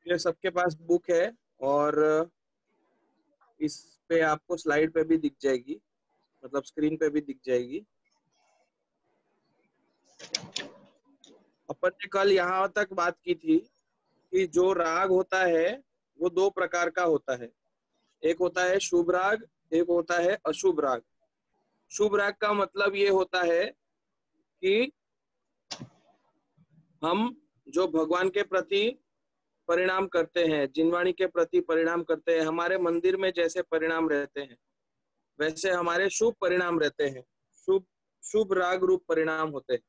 ये सबके पास बुक है और इस पे आपको स्लाइड पे भी दिख जाएगी, मतलब स्क्रीन पे भी दिख जाएगी। अपन ने कल यहाँ तक बात की थी कि जो राग होता है वो दो प्रकार का होता है। एक होता है शुभ राग, एक होता है अशुभ राग। शुभ राग का मतलब ये होता है कि हम जो भगवान के प्रति परिणाम करते हैं, जिनवाणी के प्रति परिणाम करते हैं, हमारे मंदिर में जैसे परिणाम रहते हैं वैसे हमारे शुभ परिणाम रहते हैं। शुभ शुभ राग रूप परिणाम होते हैं।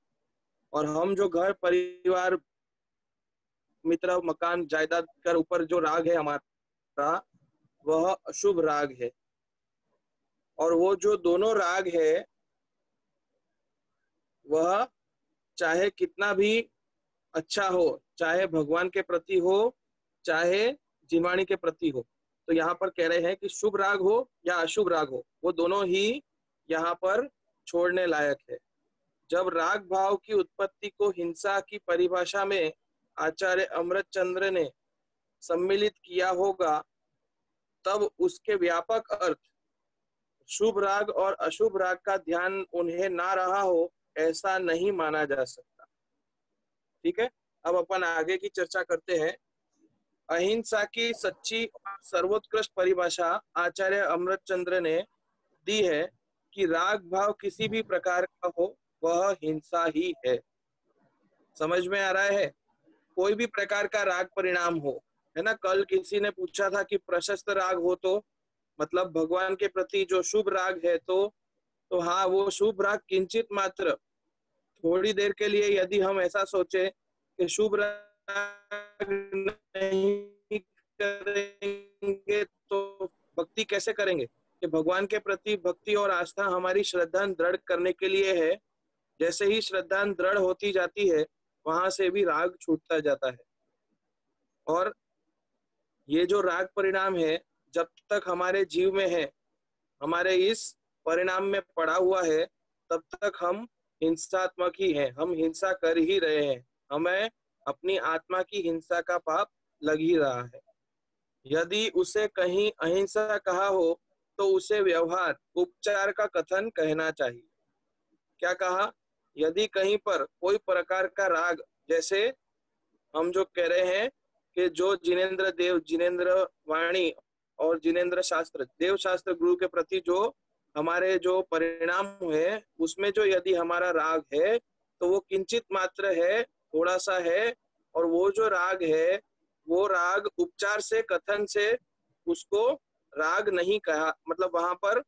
और हम जो घर परिवार मित्र मकान जायदाद कर ऊपर जो राग है हमारा, वह अशुभ राग है। और वो जो दोनों राग है वह चाहे कितना भी अच्छा हो, चाहे भगवान के प्रति हो, चाहे जिनवाणी के प्रति हो, तो यहाँ पर कह रहे हैं कि शुभ राग हो या अशुभ राग हो, वो दोनों ही यहाँ पर छोड़ने लायक है। जब राग भाव की उत्पत्ति को हिंसा की परिभाषा में आचार्य अमृतचंद्र ने सम्मिलित किया होगा, तब उसके व्यापक अर्थ शुभ राग और अशुभ राग का ध्यान उन्हें ना रहा हो, ऐसा नहीं माना जा सकता। ठीक है, अब अपन आगे की चर्चा करते हैं। अहिंसा की सच्ची और सर्वोत्कृष्ट परिभाषा आचार्य अमृतचंद्र ने दी है कि राग भाव किसी भी प्रकार का हो वह हिंसा ही है। समझ में आ रहा है? कोई भी प्रकार का राग परिणाम हो, है ना। कल किसी ने पूछा था कि प्रशस्त राग हो तो मतलब भगवान के प्रति जो शुभ राग है, तो हाँ, वो शुभ राग किंचित मात्र थोड़ी देर के लिए यदि हम ऐसा सोचे कि शुभ राग नहीं करेंगे तो भक्ति कैसे करेंगे, कि भगवान के प्रति भक्ति और आस्था हमारी श्रद्धा दृढ़ करने के लिए है। जैसे ही श्रद्धा दृढ़ होती जाती है वहां से भी राग छूटता जाता है। और ये जो राग परिणाम है जब तक हमारे जीव में है, हमारे इस परिणाम में पड़ा हुआ है, तब तक हम हिंसात्मक ही हैं, हम हिंसा कर ही रहे हैं, हमें अपनी आत्मा की हिंसा का पाप लग ही रहा है। यदि उसे कहीं अहिंसा कहा हो तो उसे व्यवहार उपचार का कथन कहना चाहिए। क्या कहा? यदि कहीं पर कोई प्रकार का राग, जैसे हम जो कह रहे हैं कि जो जिनेन्द्र देव, जिनेन्द्र वाणी और जिनेन्द्र शास्त्र, देव शास्त्र गुरु के प्रति जो हमारे जो परिणाम है उसमें जो यदि हमारा राग है तो वो किंचित मात्र है, थोड़ा सा है। और वो जो राग है वो राग उपचार से, कथन से उसको राग नहीं कहा, मतलब वहां पर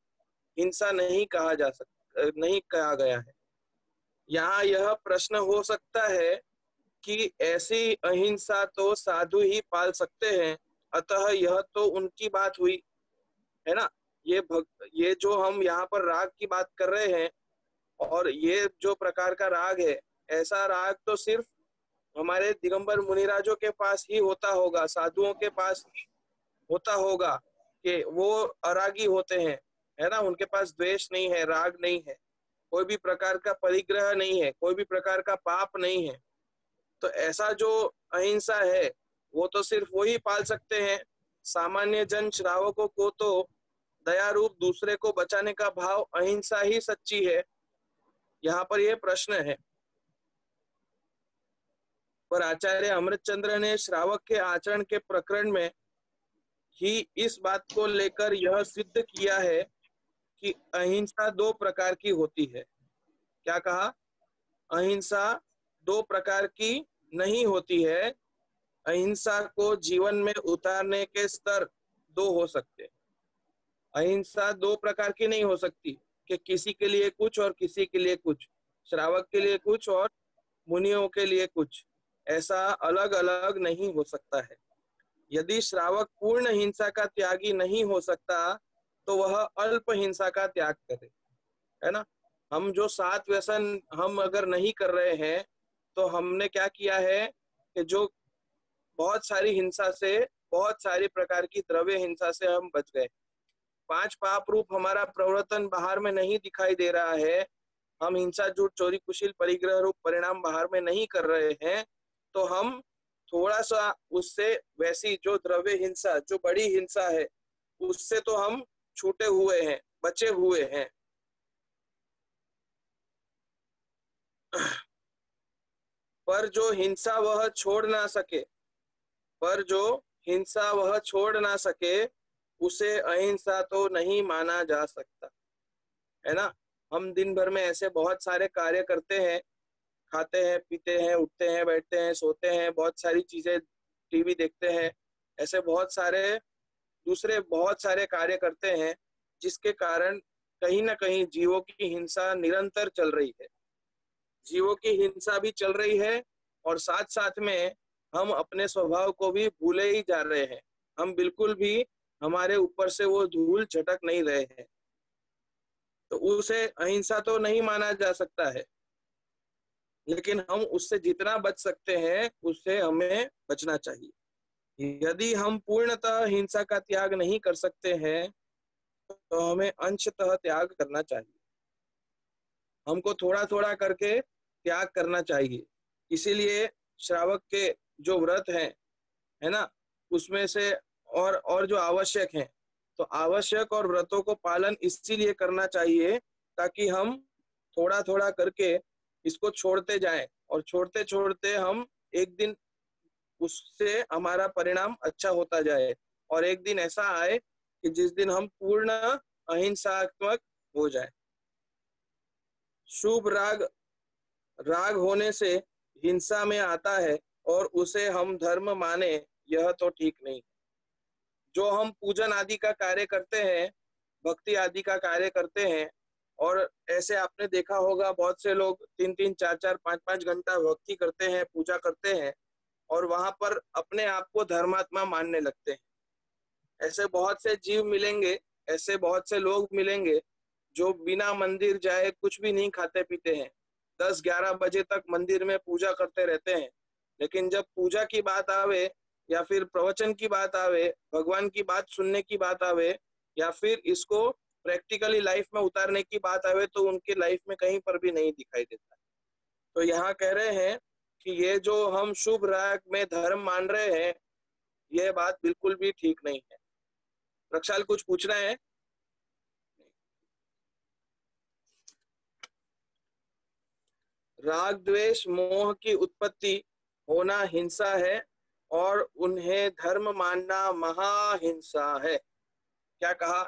हिंसा नहीं कहा जा सकता, नहीं कहा गया है। यहाँ यह प्रश्न हो सकता है कि ऐसी अहिंसा तो साधु ही पाल सकते हैं, अतः यह तो उनकी बात हुई, है ना। ये जो हम यहाँ पर राग की बात कर रहे हैं, और ये जो प्रकार का राग है, ऐसा राग तो सिर्फ हमारे दिगंबर मुनिराजों के पास ही होता होगा, साधुओं के पास होता होगा, कि वो अरागी होते हैं, है ना। उनके पास द्वेष नहीं है, राग नहीं है, कोई भी प्रकार का परिग्रह नहीं है, कोई भी प्रकार का पाप नहीं है। तो ऐसा जो अहिंसा है वो तो सिर्फ वो ही पाल सकते हैं। सामान्य जन श्रावकों को तो दया रूप दूसरे को बचाने का भाव अहिंसा ही सच्ची है। यहाँ पर यह प्रश्न है। पर आचार्य अमृतचंद्र ने श्रावक के आचरण के प्रकरण में ही इस बात को लेकर यह सिद्ध किया है कि अहिंसा दो प्रकार की होती है। क्या कहा? अहिंसा दो प्रकार की नहीं होती है। अहिंसा को जीवन में उतारने के स्तर दो हो सकते हैं। अहिंसा दो प्रकार की नहीं हो सकती कि किसी के लिए कुछ और किसी के लिए कुछ, श्रावक के लिए कुछ और मुनियों के लिए कुछ, ऐसा अलग अलग नहीं हो सकता है। यदि श्रावक पूर्ण हिंसा का त्यागी नहीं हो सकता तो वह अल्प हिंसा का त्याग करे, है ना। हम जो 7 व्यसन हम अगर नहीं कर रहे हैं तो हमने क्या किया है कि जो बहुत सारी हिंसा से, बहुत सारी प्रकार की द्रव्य हिंसा से हम बच गए। 5 पाप रूप हमारा प्रवर्तन बाहर में नहीं दिखाई दे रहा है, हम हिंसा, झूठ, चोरी, कुशील, परिग्रह रूप परिणाम बाहर में नहीं कर रहे हैं, तो हम थोड़ा सा उससे वैसी जो द्रव्य हिंसा, जो बड़ी हिंसा है, उससे तो हम छूटे हुए हैं, बचे हुए हैं। पर जो हिंसा वह छोड़ ना सके, पर जो हिंसा वह छोड़ ना सके, उसे अहिंसा तो नहीं माना जा सकता, है ना। हम दिन भर में ऐसे बहुत सारे कार्य करते हैं, खाते हैं, पीते हैं, उठते हैं, बैठते हैं, सोते हैं, बहुत सारी चीजें, टीवी देखते हैं, ऐसे बहुत सारे दूसरे बहुत सारे कार्य करते हैं, जिसके कारण कहीं ना कहीं जीवों की हिंसा निरंतर चल रही है। जीवों की हिंसा भी चल रही है, और साथ साथ में हम अपने स्वभाव को भी भूले ही जा रहे हैं। हम बिल्कुल भी हमारे ऊपर से वो धूल झटक नहीं रहे हैं, तो उसे अहिंसा तो नहीं माना जा सकता है। लेकिन हम उससे जितना बच सकते हैं, उससे हमें बचना चाहिए। यदि हम पूर्णतः हिंसा का त्याग नहीं कर सकते हैं, तो हमें अंशतः त्याग करना चाहिए। हमको थोड़ा थोड़ा करके त्याग करना चाहिए। इसीलिए श्रावक के जो व्रत हैं, है ना, उसमें से और जो आवश्यक हैं, तो आवश्यक और व्रतों को पालन इसीलिए करना चाहिए ताकि हम थोड़ा थोड़ा करके इसको छोड़ते जाएं, और छोड़ते छोड़ते हम एक दिन उससे हमारा परिणाम अच्छा होता जाए, और एक दिन ऐसा आए कि जिस दिन हम पूर्ण अहिंसात्मक हो जाए। शुभ राग राग होने से हिंसा में आता है, और उसे हम धर्म माने, यह तो ठीक नहीं। जो हम पूजन आदि का कार्य करते हैं, भक्ति आदि का कार्य करते हैं, और ऐसे आपने देखा होगा बहुत से लोग 3-3, 4-4, 5-5 घंटा भक्ति करते हैं, पूजा करते हैं, और वहां पर अपने आप को धर्मात्मा मानने लगते हैं। ऐसे बहुत से जीव मिलेंगे, ऐसे बहुत से लोग मिलेंगे जो बिना मंदिर जाए कुछ भी नहीं खाते पीते हैं, 10-11 बजे तक मंदिर में पूजा करते रहते हैं। लेकिन जब पूजा की बात आवे, या फिर प्रवचन की बात आवे, भगवान की बात सुनने की बात आवे, या फिर इसको प्रैक्टिकली लाइफ में उतारने की बात आवे, तो उनकी लाइफ में कहीं पर भी नहीं दिखाई देता। तो यहाँ कह रहे हैं कि ये जो हम शुभ राग में धर्म मान रहे हैं, यह बात बिल्कुल भी ठीक नहीं है। प्रक्षाल, कुछ पूछना है? राग द्वेष मोह की उत्पत्ति होना हिंसा है, और उन्हें धर्म मानना महाहिंसा है। क्या कहा?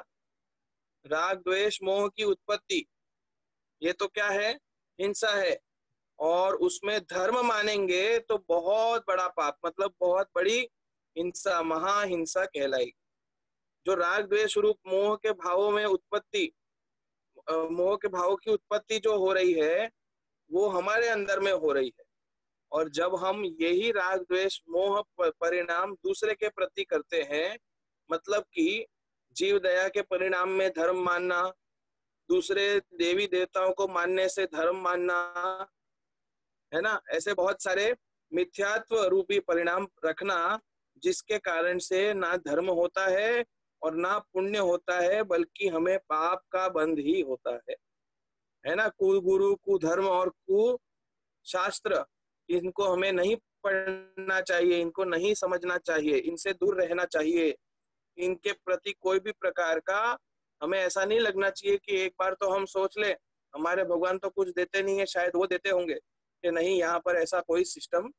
राग द्वेष मोह की उत्पत्ति, ये तो क्या है? हिंसा है। और उसमें धर्म मानेंगे तो बहुत बड़ा पाप, मतलब बहुत बड़ी हिंसा, महाहिंसा कहलाएगी। जो राग द्वेष रूप मोह के भावों में उत्पत्ति, मोह के भाव की उत्पत्ति जो हो रही है, वो हमारे अंदर में हो रही है। और जब हम यही राग द्वेष मोह परिणाम दूसरे के प्रति करते हैं, मतलब कि जीव दया के परिणाम में धर्म मानना, दूसरे देवी देवताओं को मानने से धर्म मानना, है ना, ऐसे बहुत सारे मिथ्यात्व रूपी परिणाम रखना, जिसके कारण से ना धर्म होता है और ना पुण्य होता है, बल्कि हमें पाप का बंध ही होता है ना। कुगुरु, कुधर्म और कु शास्त्र, इनको हमें नहीं पढ़ना चाहिए, इनको नहीं समझना चाहिए, इनसे दूर रहना चाहिए। इनके प्रति कोई भी प्रकार का हमें ऐसा नहीं लगना चाहिए कि एक बार तो हम सोच ले हमारे भगवान तो कुछ देते नहीं है, शायद वो देते होंगे, कि नहीं, यहाँ पर ऐसा कोई सिस्टम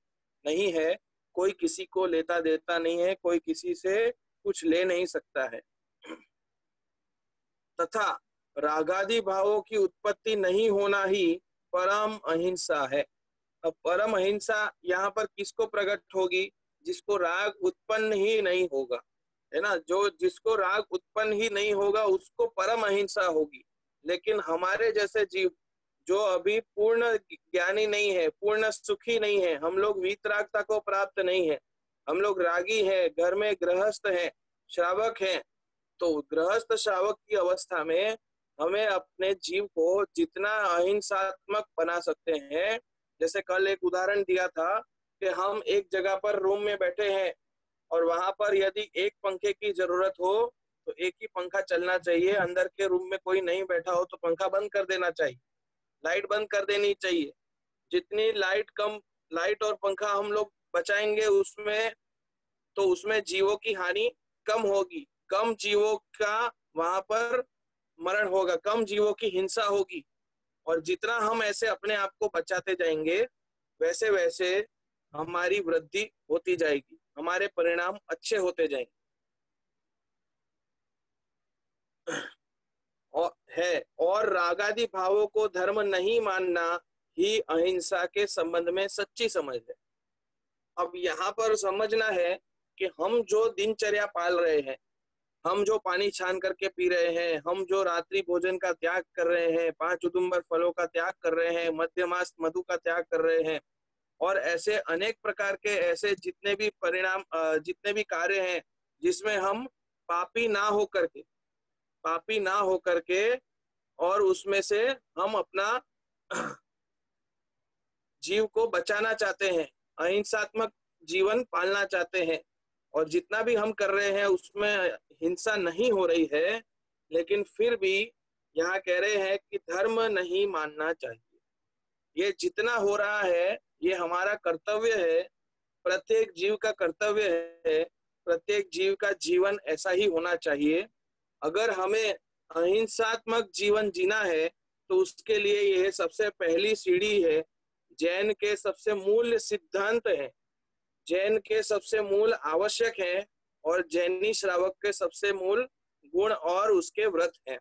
नहीं है। कोई किसी को लेता देता नहीं है, कोई किसी से कुछ ले नहीं सकता है। तथा रागादि भावों की उत्पत्ति नहीं होना ही परम अहिंसा है। अब परम अहिंसा यहाँ पर किसको प्रकट होगी? जिसको राग उत्पन्न ही नहीं होगा, है ना। जो जिसको राग उत्पन्न ही नहीं होगा, उसको परम अहिंसा होगी। लेकिन हमारे जैसे जीव जो अभी पूर्ण ज्ञानी नहीं है, पूर्ण सुखी नहीं है, हम लोग वीतरागता को प्राप्त नहीं है, हम लोग रागी है, घर में गृहस्थ है, श्रावक है, तो गृहस्थ श्रावक की अवस्था में हमें अपने जीव को जितना अहिंसात्मक बना सकते हैं, जैसे कल एक उदाहरण दिया था कि हम एक जगह पर रूम में बैठे हैं, और वहां पर यदि एक पंखे की जरूरत हो तो एक ही पंखा चलना चाहिए, अंदर के रूम में कोई नहीं बैठा हो तो पंखा बंद कर देना चाहिए, लाइट बंद कर देनी चाहिए। जितनी लाइट कम, लाइट और पंखा हम लोग बचाएंगे उसमें, तो उसमें जीवों की हानि कम होगी, कम जीवों का वहां पर मरण होगा, कम जीवों की हिंसा होगी। और जितना हम ऐसे अपने आप को बचाते जाएंगे, वैसे वैसे हमारी वृद्धि होती जाएगी, हमारे परिणाम अच्छे होते जाएंगे। और और रागादि भावों को धर्म नहीं मानना ही अहिंसा के संबंध में सच्ची समझ है। अब यहाँ पर समझना है कि हम जो दिनचर्या पाल रहे हैं, हम जो पानी छान करके पी रहे हैं, हम जो रात्रि भोजन का त्याग कर रहे हैं, 5 औदुंबर फलों का त्याग कर रहे हैं, मध्यमास मधु का त्याग कर रहे हैं, और ऐसे अनेक प्रकार के ऐसे जितने भी परिणाम जितने भी कार्य हैं जिसमें हम पापी ना हो करके, पापी ना हो करके और उसमें से हम अपना जीव को बचाना चाहते हैं, अहिंसात्मक जीवन पालना चाहते हैं, और जितना भी हम कर रहे हैं उसमें हिंसा नहीं हो रही है, लेकिन फिर भी यहाँ कह रहे हैं कि धर्म नहीं मानना चाहिए। ये जितना हो रहा है ये हमारा कर्तव्य है, प्रत्येक जीव का कर्तव्य है, प्रत्येक जीव का जीवन ऐसा ही होना चाहिए। अगर हमें अहिंसात्मक जीवन जीना है तो उसके लिए यह सबसे पहली सीढ़ी है, जैन के सबसे मूल सिद्धांत है, जैन के सबसे मूल आवश्यक है, और जैनी श्रावक के सबसे मूल गुण और उसके व्रत हैं।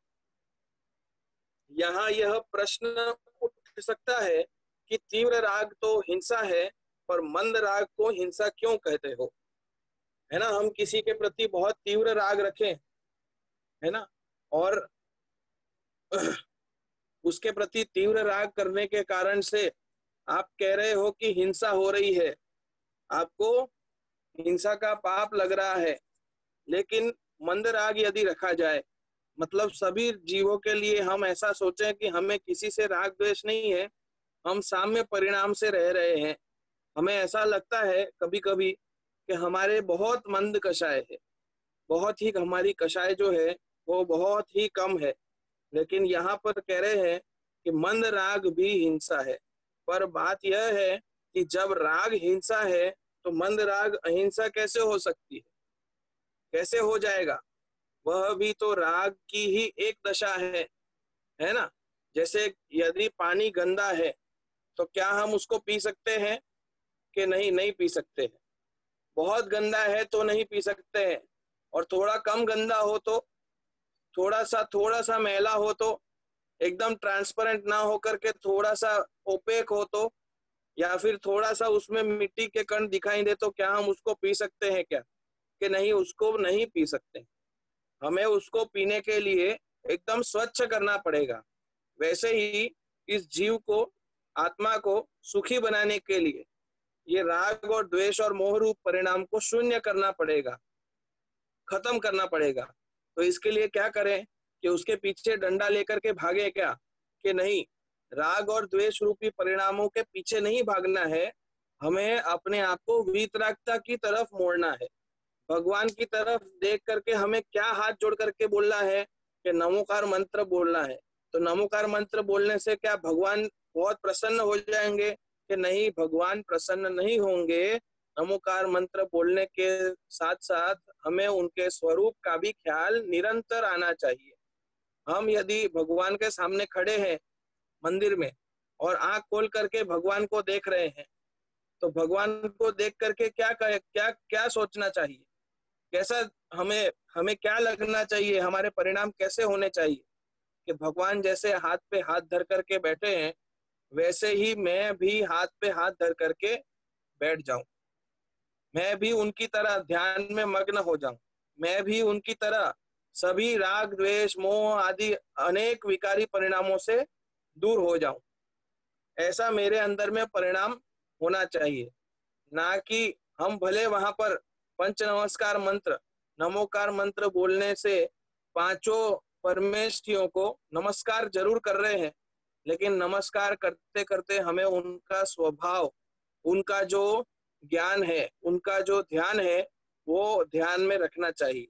यहाँ यह प्रश्न उठ सकता है कि तीव्र राग तो हिंसा है, पर मंद राग को हिंसा क्यों कहते हो? है ना, हम किसी के प्रति बहुत तीव्र राग रखें, है ना, और उसके प्रति तीव्र राग करने के कारण से आप कह रहे हो कि हिंसा हो रही है, आपको हिंसा का पाप लग रहा है। लेकिन मंद राग यदि रखा जाए, मतलब सभी जीवों के लिए हम ऐसा सोचें कि हमें किसी से राग द्वेष नहीं है, हम साम्य परिणाम से रह रहे हैं, हमें ऐसा लगता है कभी कभी कि हमारे बहुत मंद कषाय है, बहुत ही हमारी कषाय जो है वो बहुत ही कम है, लेकिन यहाँ पर कह रहे हैं कि मंद राग भी हिंसा है। पर बात यह है कि जब राग हिंसा है तो मंद राग अहिंसा कैसे हो सकती है, कैसे हो जाएगा? वह भी तो राग की ही एक दशा है ना। जैसे यदि पानी गंदा है तो क्या हम उसको पी सकते हैं कि नहीं? नहीं पी सकते हैं। बहुत गंदा है तो नहीं पी सकते हैं, और थोड़ा कम गंदा हो तो, थोड़ा सा मैला हो तो, एकदम ट्रांसपेरेंट ना हो करके थोड़ा सा ओपेक हो तो, या फिर थोड़ा सा उसमें मिट्टी के कण दिखाई दे तो क्या हम उसको पी सकते हैं क्या? कि नहीं, उसको नहीं पी सकते। हमें उसको पीने के लिए एकदम स्वच्छ करना पड़ेगा। वैसे ही इस जीव को, आत्मा को सुखी बनाने के लिए ये राग और द्वेष और मोह रूप परिणाम को शून्य करना पड़ेगा, खत्म करना पड़ेगा। तो इसके लिए क्या करें कि उसके पीछे डंडा लेकर के भागे क्या? कि नहीं, राग और द्वेष रूपी परिणामों के पीछे नहीं भागना है, हमें अपने आप को वीतरागता की तरफ मोड़ना है। भगवान की तरफ देख करके हमें क्या हाथ जोड़ करके बोलना है कि नमोकार मंत्र बोलना है। तो नमोकार मंत्र बोलने से क्या भगवान बहुत प्रसन्न हो जाएंगे? कि नहीं, भगवान प्रसन्न नहीं होंगे। नमोकार मंत्र बोलने के साथ साथ हमें उनके स्वरूप का भी ख्याल निरंतर आना चाहिए। हम यदि भगवान के सामने खड़े हैं मंदिर में और आंख खोल करके भगवान को देख रहे हैं, तो भगवान को देख करके क्या क्या क्या सोचना चाहिए? कैसा हमें हमें क्या लगना चाहिए? हमारे परिणाम कैसे होने चाहिए? कि भगवान जैसे हाथ पे हाथ धर करके बैठे हैं, वैसे ही मैं भी हाथ पे हाथ धर करके बैठ जाऊं, मैं भी उनकी तरह ध्यान में मग्न हो जाऊं, मैं भी उनकी तरह सभी राग द्वेष मोह आदि अनेक विकारी परिणामों से दूर हो जाऊं। ऐसा मेरे अंदर में परिणाम होना चाहिए, ना कि हम भले वहां पर पंच नमस्कार मंत्र, नमोकार मंत्र बोलने से पांचों परमेष्ठियों को नमस्कार जरूर कर रहे हैं, लेकिन नमस्कार करते करते हमें उनका स्वभाव, उनका जो ज्ञान है, उनका जो ध्यान है, वो ध्यान में रखना चाहिए।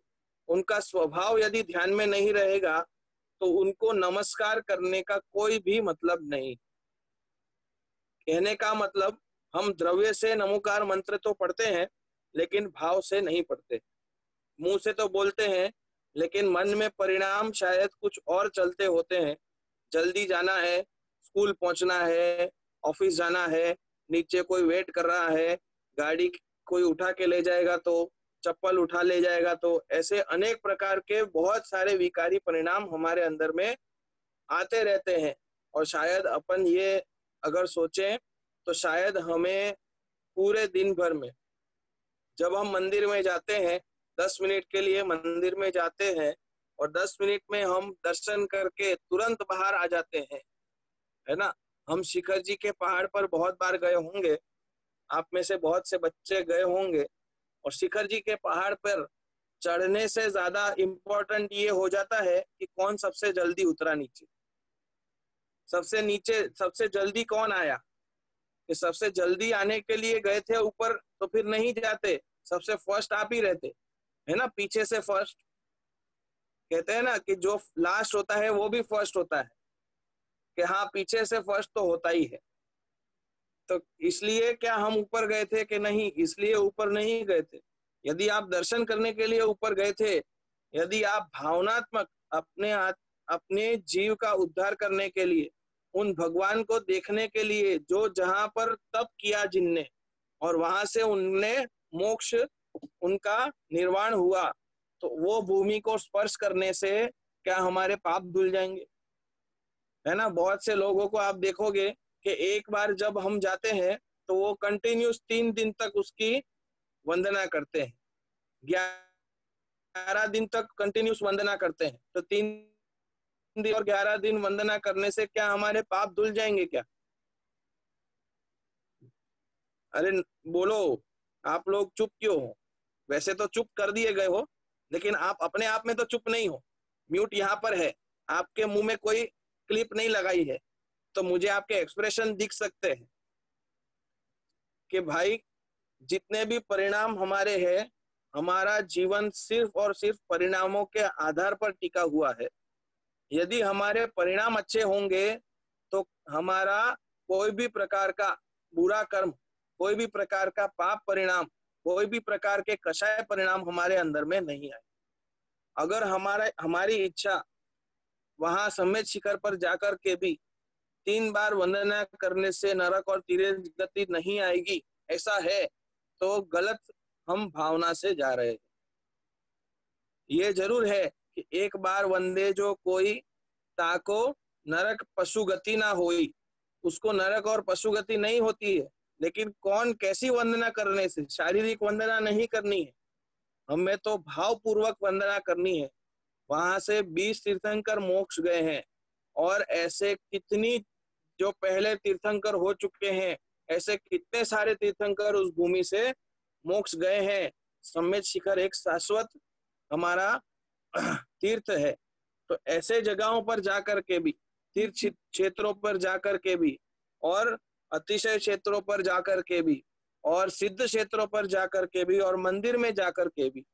उनका स्वभाव यदि ध्यान में नहीं रहेगा तो उनको नमस्कार करने का कोई भी मतलब नहीं। कहने का मतलब, हम द्रव्य से नमोकार मंत्र तो पढ़ते हैं लेकिन भाव से नहीं पढ़ते, मुंह से तो बोलते हैं लेकिन मन में परिणाम शायद कुछ और चलते होते हैं। जल्दी जाना है, स्कूल पहुंचना है, ऑफिस जाना है, नीचे कोई वेट कर रहा है, गाड़ी कोई उठा के ले जाएगा तो, चप्पल उठा ले जाएगा तो, ऐसे अनेक प्रकार के बहुत सारे विकारी परिणाम हमारे अंदर में आते रहते हैं। और शायद अपन ये अगर सोचें तो शायद हमें पूरे दिन भर में, जब हम मंदिर में जाते हैं 10 मिनट के लिए मंदिर में जाते हैं और 10 मिनट में हम दर्शन करके तुरंत बाहर आ जाते हैं, है ना। हम शिखर जी के पहाड़ पर बहुत बार गए होंगे, आप में से बहुत से बच्चे गए होंगे, और शिखर जी के पहाड़ पर चढ़ने से ज्यादा इम्पोर्टेंट ये हो जाता है कि कौन सबसे जल्दी उतरा नीचे, सबसे नीचे सबसे जल्दी कौन आया। कि सबसे जल्दी आने के लिए गए थे ऊपर तो फिर नहीं जाते, सबसे फर्स्ट आप ही रहते, है ना। पीछे से फर्स्ट कहते हैं ना कि जो लास्ट होता है वो भी फर्स्ट होता है, कि हाँ पीछे से फर्स्ट तो होता ही है। तो इसलिए क्या हम ऊपर गए थे कि नहीं, इसलिए ऊपर नहीं गए थे। यदि आप दर्शन करने के लिए ऊपर गए थे, यदि आप भावनात्मक अपने जीव का उद्धार करने के लिए, उन भगवान को देखने के लिए जो जहां पर तप किया जिनने, और वहां से उनने मोक्ष उनका निर्वाण हुआ, तो वो भूमि को स्पर्श करने से क्या हमारे पाप धुल जाएंगे, है ना। बहुत से लोगों को आप देखोगे कि एक बार जब हम जाते हैं तो वो कंटिन्यूस 3 दिन तक उसकी वंदना करते हैं, 11 दिन तक कंटिन्यूस वंदना करते हैं। तो 3 दिन और 11 दिन वंदना करने से क्या हमारे पाप धुल जाएंगे क्या? अरे बोलो, आप लोग चुप क्यों हो? वैसे तो चुप कर दिए गए हो, लेकिन आप अपने आप में तो चुप नहीं हो। म्यूट यहाँ पर है, आपके मुंह में कोई क्लिप नहीं लगाई है, तो मुझे आपके एक्सप्रेशन दिख सकते हैं कि भाई जितने भी परिणाम हमारे हैं, हमारा जीवन सिर्फ और सिर्फ परिणामों के आधार पर टिका हुआ है। यदि हमारे परिणाम अच्छे होंगे तो हमारा कोई भी प्रकार का बुरा कर्म, कोई भी प्रकार का पाप परिणाम, कोई भी प्रकार के कषाय परिणाम हमारे अंदर में नहीं आए। अगर हमारी इच्छा वहां सम्यक शिखर पर जाकर के भी 3 बार वंदना करने से नरक और तिर्यक गति नहीं आएगी, ऐसा है तो गलत हम भावना से जा रहे हैं। ये जरूर है कि एक बार वंदे जो कोई ताको नरक पशु गति ना होई, उसको नरक और पशु गति नहीं होती है। लेकिन कौन कैसी वंदना करने से, शारीरिक वंदना नहीं करनी है, हमें तो भाव पूर्वक वंदना करनी है। वहां से 20 तीर्थंकर मोक्ष गए हैं, और ऐसे कितनी जो पहले तीर्थंकर हो चुके हैं, ऐसे कितने सारे तीर्थंकर उस भूमि से मोक्ष गए हैं। सम्यक शिखर एक शाश्वत हमारा तीर्थ है। तो ऐसे जगहों पर जाकर के भी, तीर्थ क्षेत्रों पर जाकर के भी, और अतिशय क्षेत्रों पर जाकर के भी, और सिद्ध क्षेत्रों पर जाकर के भी, और मंदिर में जाकर के भी,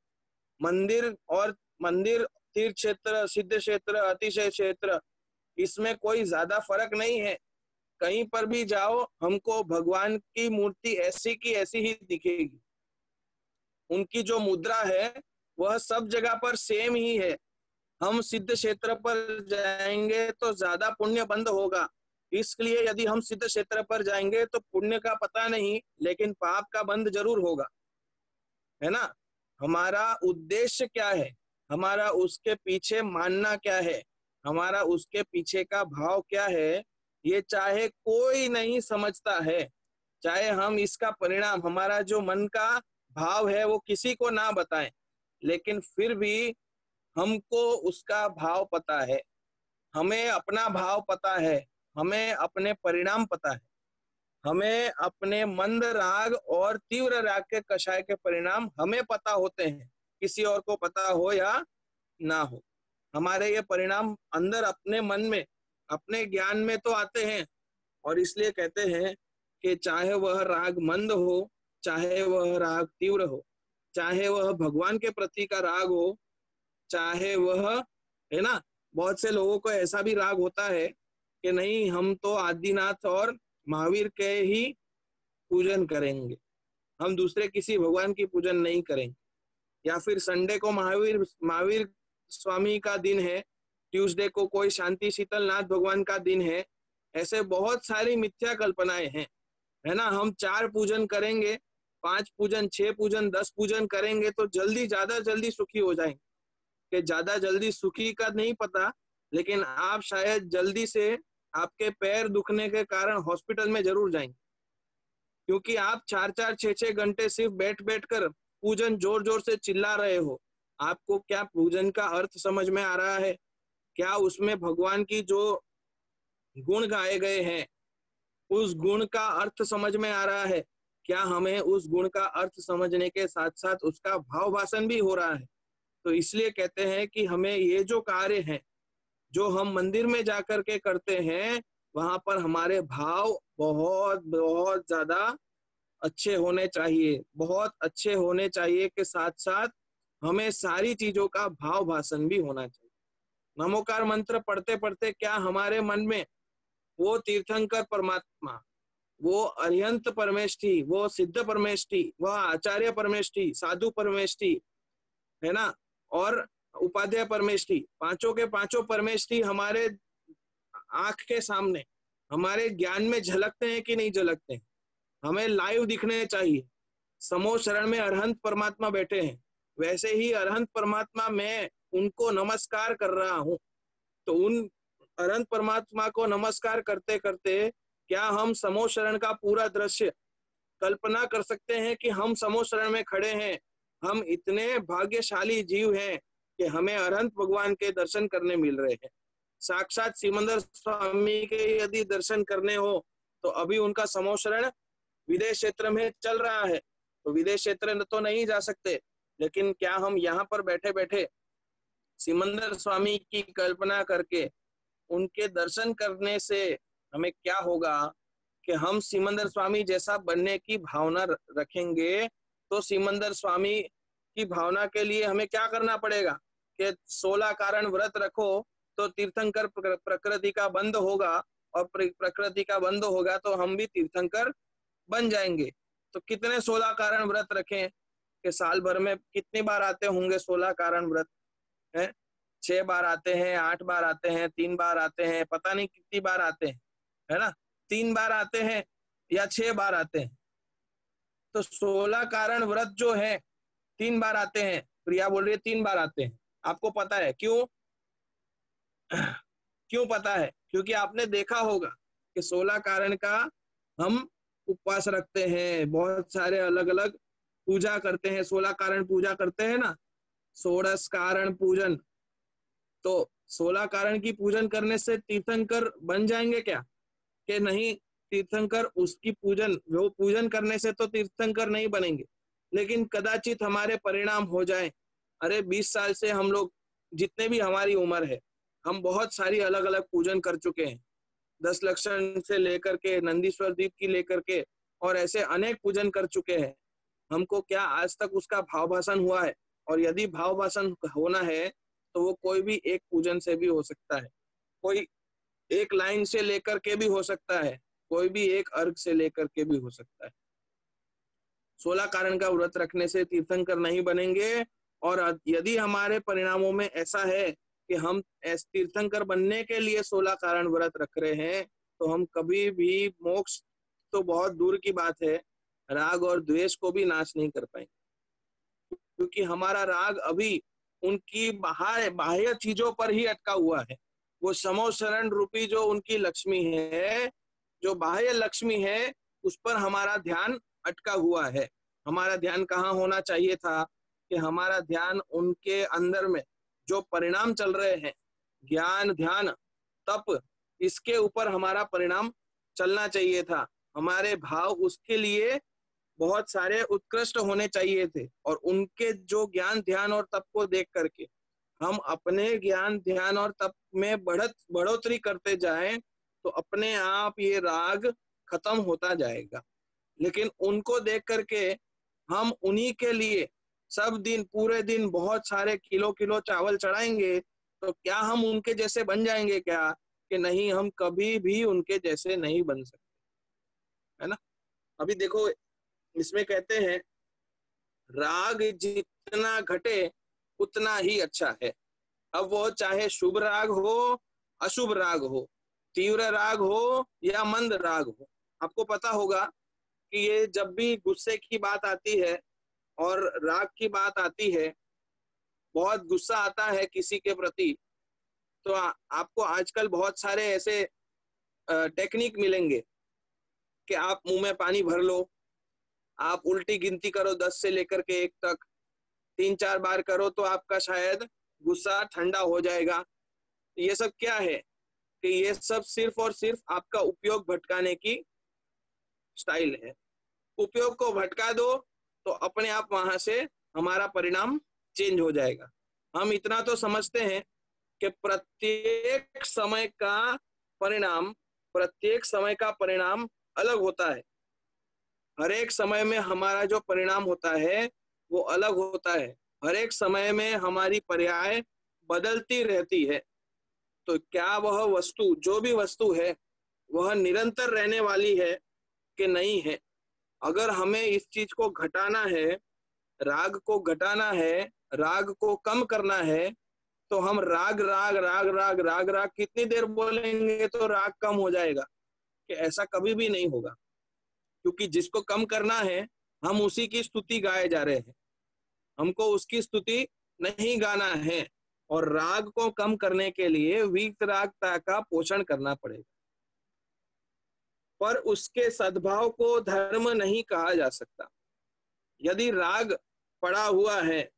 मंदिर तीर्थ क्षेत्र, सिद्ध क्षेत्र, अतिशय क्षेत्र, इसमें कोई ज्यादा फर्क नहीं है। कहीं पर भी जाओ हमको भगवान की मूर्ति ऐसी की ऐसी ही दिखेगी। उनकी जो मुद्रा है वह सब जगह पर सेम ही है। हम सिद्ध क्षेत्र पर जाएंगे तो ज्यादा पुण्य बंद होगा, इसलिए यदि हम सिद्ध क्षेत्र पर जाएंगे तो पुण्य का पता नहीं, लेकिन पाप का बंद जरूर होगा, है ना। हमारा उद्देश्य क्या है, हमारा उसके पीछे मानना क्या है, हमारा उसके पीछे का भाव क्या है, ये चाहे कोई नहीं समझता है। चाहे हम इसका परिणाम, हमारा जो मन का भाव है वो किसी को ना बताएं, लेकिन फिर भी हमको उसका भाव पता है, हमें अपना भाव पता है, हमें अपने परिणाम पता है, हमें अपने मंद राग और तीव्र राग के कषाय के परिणाम हमें पता होते हैं, किसी और को पता हो या ना हो। हमारे ये परिणाम अंदर अपने मन में, अपने ज्ञान में तो आते हैं। और इसलिए कहते हैं कि चाहे वह राग मंद हो, चाहे वह राग तीव्र हो, चाहे वह भगवान के प्रति का राग हो, चाहे वह, है ना। बहुत से लोगों को ऐसा भी राग होता है कि नहीं, हम तो आदिनाथ और महावीर के ही पूजन करेंगे, हम दूसरे किसी भगवान की पूजन नहीं करेंगे। या फिर संडे को महावीर महावीर स्वामी का दिन है, ट्यूसडे को कोई शांति शीतल नाथ भगवान का दिन है। ऐसे बहुत सारी मिथ्या कल्पनाएं हैं, है ना। हम 4 पूजन करेंगे, 5 पूजन, 6 पूजन, 10 पूजन करेंगे तो जल्दी ज्यादा जल्दी सुखी हो जाएंगे। कि ज्यादा जल्दी सुखी का नहीं पता, लेकिन आप शायद जल्दी से आपके पैर दुखने के कारण हॉस्पिटल में जरूर जाएंगे, क्योंकि आप 4-4, 6-6 घंटे सिर्फ बैठ बैठ कर पूजन जोर जोर से चिल्ला रहे हो। आपको क्या पूजन का अर्थ समझ में आ रहा है? क्या उसमें भगवान की जो गुण गाए गए हैं उस गुण का अर्थ समझ में आ रहा है? क्या हमें उस गुण का अर्थ समझने के साथ साथ उसका भाव भाषण भी हो रहा है? तो इसलिए कहते हैं कि हमें ये जो कार्य है जो हम मंदिर में जाकर के करते हैं, वहां पर हमारे भाव बहुत बहुत ज्यादा अच्छे होने चाहिए, बहुत अच्छे होने चाहिए के साथ साथ हमें सारी चीजों का भाव भाषण भी होना चाहिए। नमोकार मंत्र पढ़ते पढ़ते क्या हमारे मन में वो तीर्थंकर परमात्मा, वो अरिहंत परमेष्ठी, वो सिद्ध परमेष्ठी, वह आचार्य परमेष्ठी, साधु परमेष्ठी, है ना, और उपाध्याय परमेष्ठी, पांचों के पांचों परमेष्ठी हमारे आंख के सामने हमारे ज्ञान में झलकते हैं कि नहीं झलकते हैं? हमें लाइव दिखने चाहिए। समो शरण में अरहंत परमात्मा बैठे हैं, वैसे ही अरहंत परमात्मा मैं उनको नमस्कार कर रहा हूँ। तो उन अरहंत परमात्मा को नमस्कार करते करते क्या हम समो शरण का पूरा दृश्य कल्पना कर सकते हैं कि हम समो शरण में खड़े हैं? हम इतने भाग्यशाली जीव हैं कि हमें अरहंत भगवान के दर्शन करने मिल रहे हैं। साक्षात सिमंदर स्वामी के यदि दर्शन करने हो तो अभी उनका समो शरण विदेश क्षेत्र में चल रहा है, तो विदेश क्षेत्र तो नहीं जा सकते, लेकिन क्या हम यहाँ पर बैठे बैठे सिमंदर स्वामी की कल्पना करके उनके दर्शन करने से हमें क्या होगा कि हम सिमंदर स्वामी जैसा बनने की भावना रखेंगे। तो सिमंदर स्वामी की भावना के लिए हमें क्या करना पड़ेगा कि 16 कारण व्रत रखो तो तीर्थंकर प्रकृति का बंध होगा, और प्रकृति का बंध होगा तो हम भी तीर्थंकर बन जाएंगे। तो कितने 16 कारण व्रत रखें कि साल भर में कितनी बार आते होंगे 16 कारण व्रत? है 6 बार आते हैं, 8 बार आते हैं, 3 बार आते हैं, पता नहीं कितनी बार आते हैं, है ना। 3 बार आते हैं या 6 बार आते हैं। तो 16 कारण व्रत जो है 3 बार आते हैं। प्रिया बोल रही है 3 बार आते हैं। आपको पता है क्यों? क्यों पता है? क्योंकि आपने देखा होगा कि 16 कारण का हम उपवास रखते हैं, बहुत सारे अलग अलग पूजा करते हैं, 16 कारण पूजा करते हैं ना, 16 कारण पूजन। तो 16 कारण की पूजन करने से तीर्थंकर बन जाएंगे क्या? कि नहीं, तीर्थंकर उसकी पूजन, वो पूजन करने से तो तीर्थंकर नहीं बनेंगे, लेकिन कदाचित हमारे परिणाम हो जाए। अरे 20 साल से हम लोग, जितने भी हमारी उम्र है, हम बहुत सारी अलग अलग पूजन कर चुके हैं, 10 लक्षण से लेकर के नंदीश्वर दीप की लेकर के, और ऐसे अनेक पूजन कर चुके हैं। हमको क्या आज तक उसका भाव भाषण हुआ है? और यदि भाव भाषण होना है तो वो कोई भी एक पूजन से भी हो सकता है, कोई एक लाइन से लेकर के भी हो सकता है, कोई भी एक अर्घ से लेकर के भी हो सकता है। 16 कारण का व्रत रखने से तीर्थंकर नहीं बनेंगे। और यदि हमारे परिणामों में ऐसा है कि हम तीर्थंकर बनने के लिए 16 कारण व्रत रख रहे हैं, तो हम कभी भी मोक्ष तो बहुत दूर की बात है, राग और द्वेष को भी नाश नहीं कर पाएंगे, क्योंकि हमारा राग अभी उनकी बाह्य चीजों पर ही अटका हुआ है। वो समो शरण रूपी जो उनकी लक्ष्मी है, जो बाह्य लक्ष्मी है, उस पर हमारा ध्यान अटका हुआ है। हमारा ध्यान कहाँ होना चाहिए था कि हमारा ध्यान उनके अंदर में जो परिणाम चल रहे हैं, ज्ञान, ध्यान, तप, इसके ऊपर हमारा परिणाम चलना चाहिए था। हमारे भाव उसके लिए बहुत सारे उत्कृष्ट होने चाहिए थे, और उनके जो ज्ञान, ध्यान और तप को देख करके हम अपने ज्ञान, ध्यान और तप में बढ़ोतरी करते जाएं तो अपने आप ये राग खत्म होता जाएगा। लेकिन उनको देख करके हम उन्हीं के लिए सब दिन, पूरे दिन बहुत सारे किलो किलो चावल चढ़ाएंगे, तो क्या हम उनके जैसे बन जाएंगे क्या? कि नहीं, हम कभी भी उनके जैसे नहीं बन सकते, है ना। अभी देखो इसमें कहते हैं राग जितना घटे उतना ही अच्छा है। अब वो चाहे शुभ राग हो अशुभ राग हो, तीव्र राग हो या मंद राग हो। आपको पता होगा कि ये जब भी गुस्से की बात आती है और राग की बात आती है, बहुत गुस्सा आता है किसी के प्रति, तो आपको आजकल बहुत सारे ऐसे टेक्निक मिलेंगे कि आप मुंह में पानी भर लो, आप उल्टी गिनती करो 10 से लेकर के 1 तक, 3-4 बार करो तो आपका शायद गुस्सा ठंडा हो जाएगा। ये सब क्या है कि ये सब सिर्फ और सिर्फ आपका उपयोग भटकाने की स्टाइल है। उपयोग को भटका दो तो अपने आप वहां से हमारा परिणाम चेंज हो जाएगा। हम इतना तो समझते हैं कि प्रत्येक समय का परिणाम अलग होता है। हर एक समय में हमारा जो परिणाम होता है वो अलग होता है। हर एक समय में हमारी पर्याय बदलती रहती है। तो क्या वह वस्तु, जो भी वस्तु है, वह निरंतर रहने वाली है कि नहीं है? अगर हमें इस चीज को घटाना है, राग को घटाना है, राग को कम करना है, तो हम राग राग राग राग राग राग कितनी देर बोलेंगे तो राग कम हो जाएगा? कि ऐसा कभी भी नहीं होगा, क्योंकि जिसको कम करना है हम उसी की स्तुति गाए जा रहे हैं, हमको उसकी स्तुति नहीं गाना है। और राग को कम करने के लिए वीतरागता का पोषण करना पड़ेगा, पर उसके सद्भाव को धर्म नहीं कहा जा सकता। यदि राग पड़ा हुआ है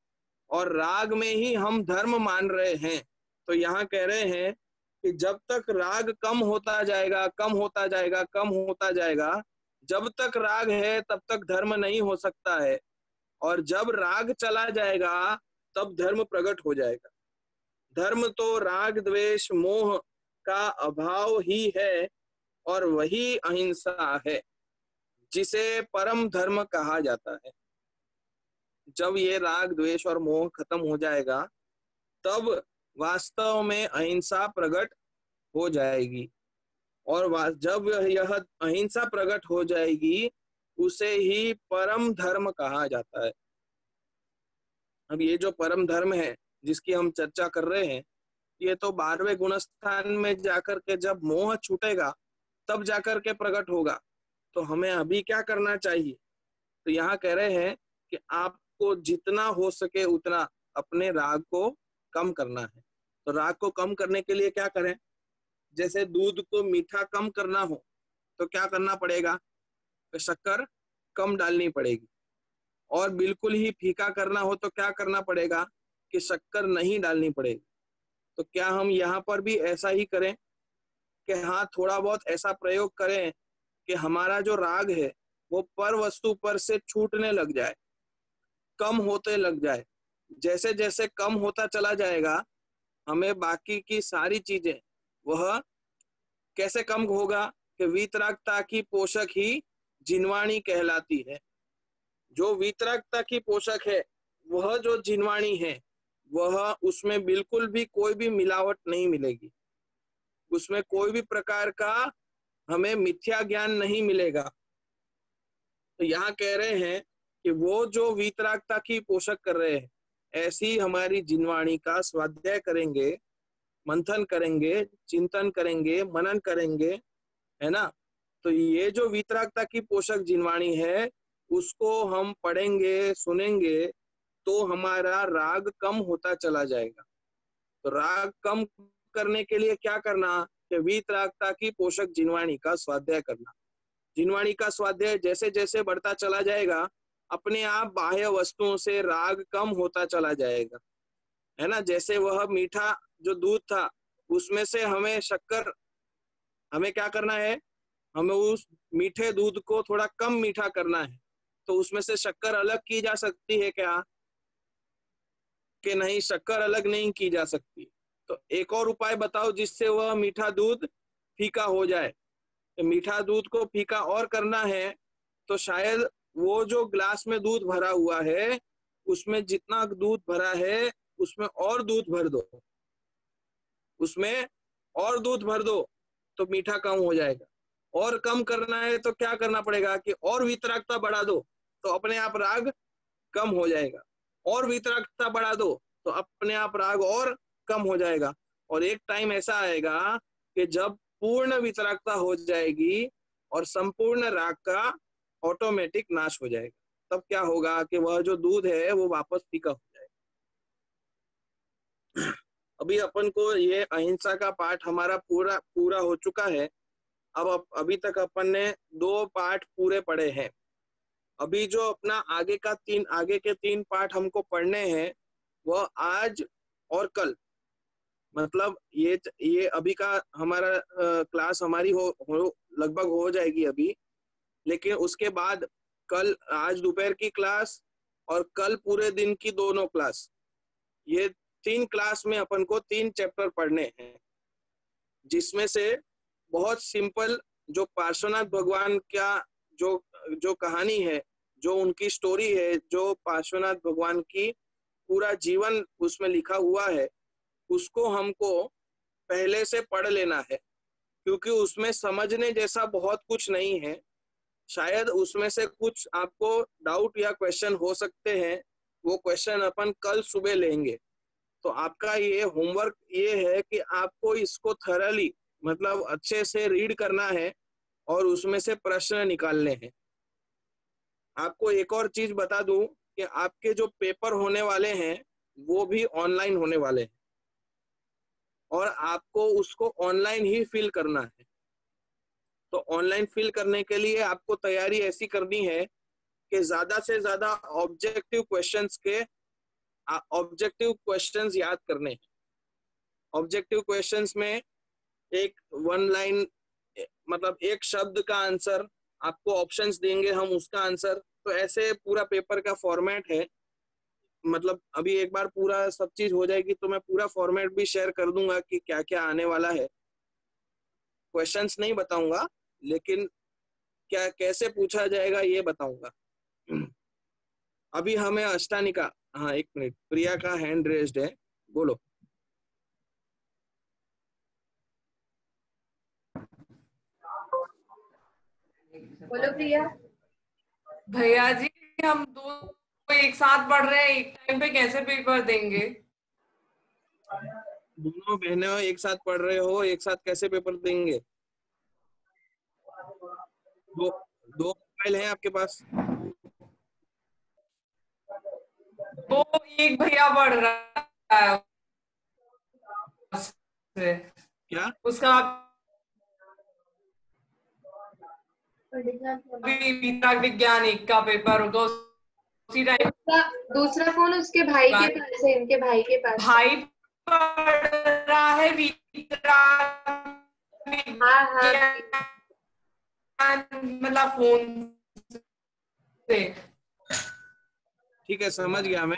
और राग में ही हम धर्म मान रहे हैं, तो यहाँ कह रहे हैं कि जब तक राग कम होता जाएगा, कम होता जाएगा, कम होता जाएगा, जब तक राग है तब तक धर्म नहीं हो सकता है। और जब राग चला जाएगा तब धर्म प्रकट हो जाएगा। धर्म तो राग द्वेष मोह का अभाव ही है, और वही अहिंसा है जिसे परम धर्म कहा जाता है। जब ये राग द्वेष और मोह खत्म हो जाएगा तब वास्तव में अहिंसा प्रकट हो जाएगी, और जब यह अहिंसा प्रकट हो जाएगी उसे ही परम धर्म कहा जाता है। अब ये जो परम धर्म है जिसकी हम चर्चा कर रहे हैं, ये तो 12वें गुणस्थान में जाकर के जब मोह छूटेगा तब जाकर के प्रकट होगा। तो हमें अभी क्या करना चाहिए? तो यहाँ कह रहे हैं कि आपको जितना हो सके उतना अपने राग को कम करना है। तो राग को कम करने के लिए क्या करें? जैसे दूध को मीठा कम करना हो तो क्या करना पड़ेगा? तो शक्कर कम डालनी पड़ेगी। और बिल्कुल ही फीका करना हो तो क्या करना पड़ेगा? कि शक्कर नहीं डालनी पड़ेगी। तो क्या हम यहाँ पर भी ऐसा ही करें कि हाँ, थोड़ा बहुत ऐसा प्रयोग करें कि हमारा जो राग है वो पर वस्तु पर से छूटने लग जाए, कम होते लग जाए। जैसे जैसे कम होता चला जाएगा, हमें बाकी की सारी चीजें वह कैसे कम होगा? कि वीतरागता की पोषक ही जिनवाणी कहलाती है। जो वीतरागता की पोषक है, वह जो जिनवाणी है, वह उसमें बिल्कुल भी कोई भी मिलावट नहीं मिलेगी, उसमें कोई भी प्रकार का हमें मिथ्या ज्ञान नहीं मिलेगा। तो यहाँ कह रहे हैं कि वो जो वीतरागता की पोषक कर रहे हैं, ऐसी हमारी जिनवाणी का स्वाध्याय करेंगे, मंथन करेंगे, चिंतन करेंगे, मनन करेंगे, है ना? तो ये जो वीतरागता की पोषक जिनवाणी है उसको हम पढ़ेंगे, सुनेंगे, तो हमारा राग कम होता चला जाएगा। तो राग कम करने के लिए क्या करना? कि वीतरागता की पोषक जिनवाणी का स्वाध्याय करना। जिनवाणी का स्वाध्याय जैसे जैसे बढ़ता चला जाएगा, अपने आप बाह्य वस्तुओं से राग कम होता चला जाएगा, है ना? जैसे वह मीठा जो दूध था उसमें से हमें क्या करना है? हमें उस मीठे दूध को थोड़ा कम मीठा करना है। तो उसमें से शक्कर अलग की जा सकती है क्या? कि नहीं, शक्कर अलग नहीं की जा सकती। तो एक और उपाय बताओ जिससे वह मीठा दूध फीका हो जाए। तो मीठा दूध को फीका और करना है तो शायद वो जो ग्लास में दूध भरा हुआ है उसमें जितना दूध भरा है उसमें और दूध भर दो, उसमें और दूध भर दो, तो मीठा कम हो जाएगा। और कम करना है तो क्या करना पड़ेगा कि और वीतरागता बढ़ा दो तो अपने आप राग कम हो जाएगा, और वीतरागता बढ़ा दो तो अपने आप राग और कम हो जाएगा। और एक टाइम ऐसा आएगा कि जब पूर्ण वीतरागता हो जाएगी और संपूर्ण राग का ऑटोमेटिक नाश हो जाएगा। तब क्या होगा कि वह जो दूध है वो वापस फीका हो जाएगा। अभी अपन को ये अहिंसा का पाठ हमारा पूरा पूरा हो चुका है। अब अभी तक अपन ने 2 पाठ पूरे पढ़े हैं। अभी जो अपना आगे के 3 पाठ हमको पढ़ने हैं वह आज और कल, मतलब ये अभी का हमारा क्लास हमारी हो लगभग हो जाएगी अभी, लेकिन उसके बाद कल, आज दोपहर की क्लास और कल पूरे दिन की दोनों क्लास, ये 3 क्लास में अपन को 3 चैप्टर पढ़ने हैं, जिसमें से बहुत सिंपल जो पार्श्वनाथ भगवान का जो जो कहानी है, जो उनकी स्टोरी है, जो पार्श्वनाथ भगवान की पूरा जीवन उसमें लिखा हुआ है, उसको हमको पहले से पढ़ लेना है, क्योंकि उसमें समझने जैसा बहुत कुछ नहीं है। शायद उसमें से कुछ आपको डाउट या क्वेश्चन हो सकते हैं, वो क्वेश्चन अपन कल सुबह लेंगे। तो आपका ये होमवर्क ये है कि आपको इसको थरली, मतलब अच्छे से रीड करना है और उसमें से प्रश्न निकालने हैं। आपको एक और चीज बता दूं कि आपके जो पेपर होने वाले हैं वो भी ऑनलाइन होने वाले हैं और आपको उसको ऑनलाइन ही फिल करना है। तो ऑनलाइन फिल करने के लिए आपको तैयारी ऐसी करनी है कि ज्यादा से ज्यादा ऑब्जेक्टिव क्वेश्चंस याद करने हैं। ऑब्जेक्टिव क्वेश्चंस में एक 1 लाइन, मतलब एक शब्द का आंसर, आपको ऑप्शंस देंगे हम, उसका आंसर। तो ऐसे पूरा पेपर का फॉर्मेट है। मतलब अभी एक बार पूरा सब चीज हो जाएगी तो मैं पूरा फॉर्मेट भी शेयर कर दूंगा कि क्या क्या आने वाला है। क्वेश्चंस नहीं बताऊंगा, लेकिन क्या कैसे पूछा जाएगा ये बताऊंगा। अभी हमें अष्टानिका, हाँ एक मिनट, प्रिया का हैंड रेज्ड है, बोलो। बोलो प्रिया। भैया जी, हम दो एक साथ पढ़ रहे हैं, एक टाइम पे कैसे पेपर देंगे? दोनों बहनें एक साथ पढ़ रहे हो, एक साथ कैसे पेपर देंगे? दो दो मोबाइल हैं आपके पास? वो एक भैया पढ़ रहा है उससे, क्या? उसका विज्ञान एक का पेपर होगा उसी टाइम। दूसरा फोन उसके भाई के पास है, इनके भाई के पास। भाई पढ़ रहा है हाँ हाँ मतलब फोन से। ठीक है, समझ गया मैं।